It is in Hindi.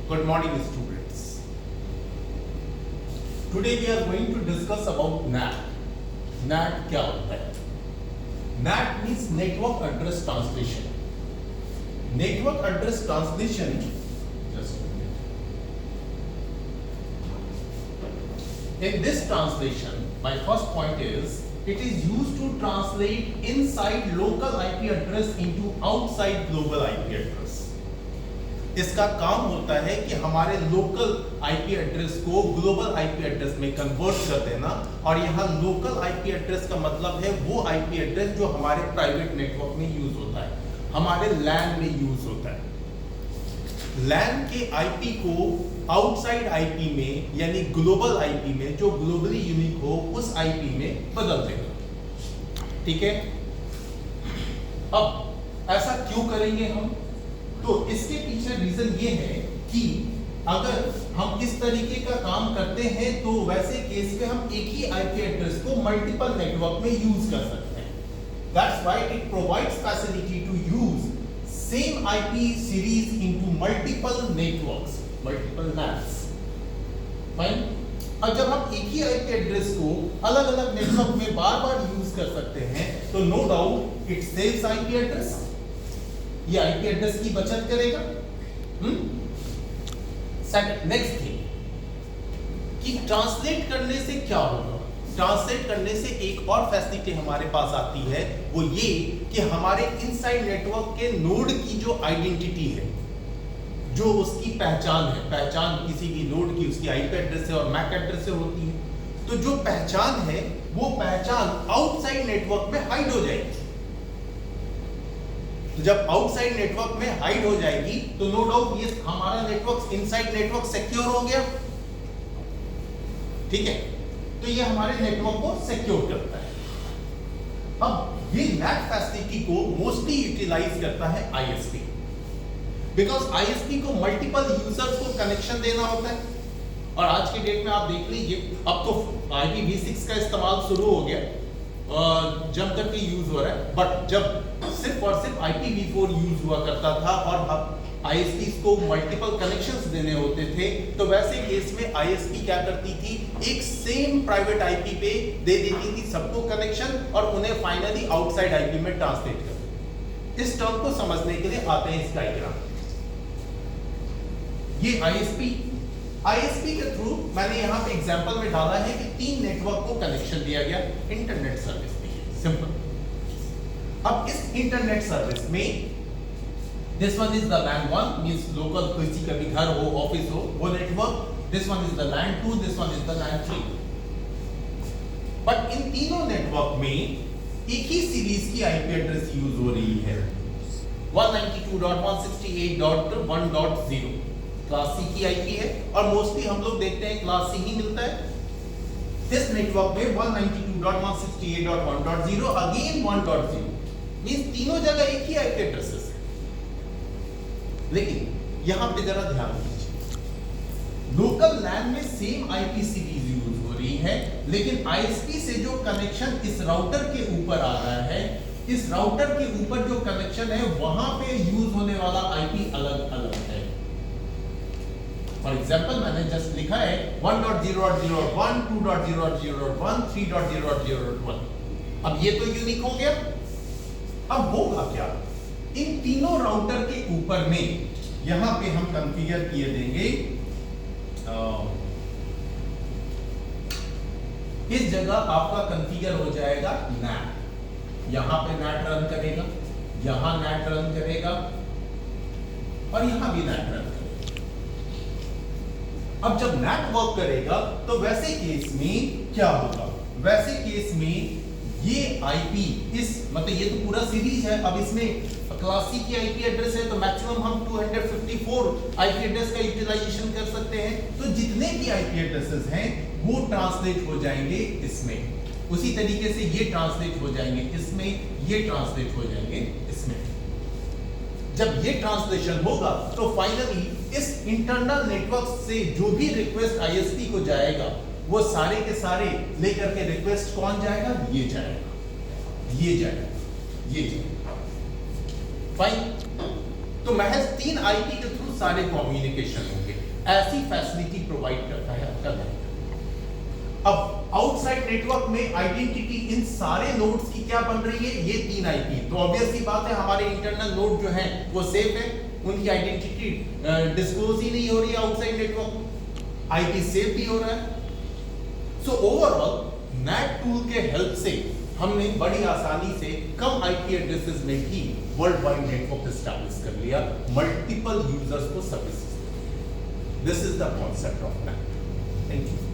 Good morning, students. Today we are going to discuss about NAT. NAT क्या होता है? NAT means Network Address Translation. Network Address Translation. Just a minute. In this translation, my first point is it is used to translate inside local IP address into outside global IP address. इसका काम होता है कि हमारे लोकल आईपी एड्रेस को ग्लोबल आईपी एड्रेस में कन्वर्ट कर देना, और यहाँ लोकल आईपी एड्रेस का मतलब है वो आईपी एड्रेस जो हमारे प्राइवेट नेटवर्क में यूज होता है, हमारे लैन में यूज होता है। लैन के आईपी को आउटसाइड आईपी में यानी ग्लोबल आईपी में जो ग्लोबली यूनिक हो उस आईपी में बदल देगा। ठीक है, अब ऐसा क्यों करेंगे हम? तो इसके पीछे रीजन ये है कि अगर हम इस तरीके का काम करते हैं तो वैसे केस में हम एक ही आईपी एड्रेस को मल्टीपल नेटवर्क में यूज कर सकते हैं। That's why it provides facility to use same IP series into multiple networks, multiple LANs. Fine? अब जब हम एक ही आईपी एड्रेस को अलग अलग नेटवर्क में बार बार यूज कर सकते हैं तो no doubt it saves IP address, ये आईपी एड्रेस की बचत करेगा। नेक्स्ट थिंग कि ट्रांसलेट करने से क्या होगा? ट्रांसलेट करने से एक और फैसिलिटी हमारे पास आती है, वो ये कि हमारे इनसाइड नेटवर्क के नोड की जो आइडेंटिटी है, जो उसकी पहचान है, पहचान किसी भी नोड की उसकी आईपी एड्रेस से और मैक एड्रेस से होती है, तो जो पहचान है वो पहचान आउटसाइड नेटवर्क में हाइड हो जाएगी। तो जब आउटसाइड नेटवर्क में हाइड हो जाएगी तो नो डाउट ये हमारा नेटवर्क इनसाइड नेटवर्क सिक्योर हो गया। ठीक है, तो ये हमारे नेटवर्क को सिक्योर करता है। अब ये NAT फैसिलिटी को मोस्टली यूटिलाइज करता है आईएसपी, बिकॉज आईएसपी को मल्टीपल यूजर्स को कनेक्शन देना होता है, और आज के डेट में आप देख लीजिए अब तो IPv6 का इस्तेमाल शुरू हो गया, जम करके यूज हो रहा है, बट जब सिर्फ और सिर्फ IPv4 यूज हुआ करता था और अब ISPs को मल्टीपल कनेक्शंस देने होते थे, तो वैसे केस में ISP क्या करती थी, एक सेम प्राइवेट IP पे दे देती थी सबको कनेक्शन और उन्हें फाइनली आउटसाइड IP में ट्रांसलेट कर। इस टर्म को समझने के लिए आते हैं इस डायग्राम। ये ISP के थ्रू मैंने यहाँ पे एग्जांपल में डाला है कि 3 नेटवर्क को कनेक्शन दिया गया इंटरनेट सर्विस में। सिंपल। अब इस इंटरनेट सर्विस में this one is the LAN 1 means local, किसी का भी घर हो ऑफिस हो वो network, this one is the LAN 2, this one is the LAN 3। But in तीनों नेटवर्क में एक ही सीरीज की आईपी एड्रेस यूज हो रही है, 192.168.1.0 क्लास सी की आईपी है, और मोस्टली हम लोग देखते हैं क्लास सी ही मिलता है। इस नेटवर्क में 192.168.1.0 अगेन 1.0 मींस तीनों जगह एक ही आईपी एड्रेसेस है। लेकिन यहां पे जरा ध्यान दीजिए, लोकल लैन में सेम आईपी सीरीज यूज हो रही है, लेकिन आईएसपी से जो कनेक्शन इस राउटर के ऊपर आ रहा है, इस राउटर के ऊपर जो कनेक्शन है वहां पे यूज होने वाला आईपी अलग अलग है। फॉर एग्जाम्पल मैंने जस्ट लिखा है 1.0.0.1, 2.0.0.1, 3.0.0.1। अब ये तो यूनिक हो गया। अब होगा क्या, इन तीनों राउटर के ऊपर में यहां पे हम कॉन्फ़िगर किए देंगे, इस जगह आपका कॉन्फ़िगर हो जाएगा NAT। यहां पे NAT रन करेगा, यहां NAT रन करेगा, और यहां भी NAT रन करेगा। अब जब NAT वर्क करेगा तो वैसे केस में क्या होगा? वैसे केस में ये आईपी इस मतलब ये तो पूरा सीरीज है, अब इसमें क्लास सी की आईपी एड्रेस है तो मैक्सिमम हम 254 आईपी एड्रेस का यूटिलाइजेशन कर सकते हैं। तो जितने भी आईपी एड्रेसेस हैं वो ट्रांसलेट हो जाएंगे इसमें, उसी तरीके से ये ट्रांसलेट हो जाएंगे इसमें, ये ट्रांसलेट हो जाएंगे इसमें। जब ये ट्रांसलेशन होगा तो फाइनली इस इंटरनल नेटवर्क से जो भी रिक्वेस्ट आईएसपी को जाएगा वो सारे के सारे लेकर के रिक्वेस्ट कौन जाएगा? ये जाएगा, ये जाएगा, ये जाएगा। फाइन। तो महज 3 आईपी के थ्रू सारे कम्युनिकेशन होंगे। ऐसी फैसिलिटी प्रोवाइड करता है आपका नेट। अब आउटसाइड नेटवर्क में आइडेंटिटी इन सारे नोड्स की क्या बन रही है, ये 3 आईपी। तो ऑब्वियस सी बात है हमारे इंटरनल नोड जो है वो सेफ है, उनकी आइडेंटिटी डिस्क्लोज ही नहीं हो रही है आउटसाइड नेटवर्क, आईपी सेफ भी हो रहा है। सो ओवरऑल नेट टूल के हेल्प से हमने बड़ी आसानी से कम आईपी एड्रेसेस में भी वर्ल्ड वाइड नेटवर्क एस्टैब्लिश कर लिया, मल्टीपल यूजर्स को services. This is the concept of net. Thank you.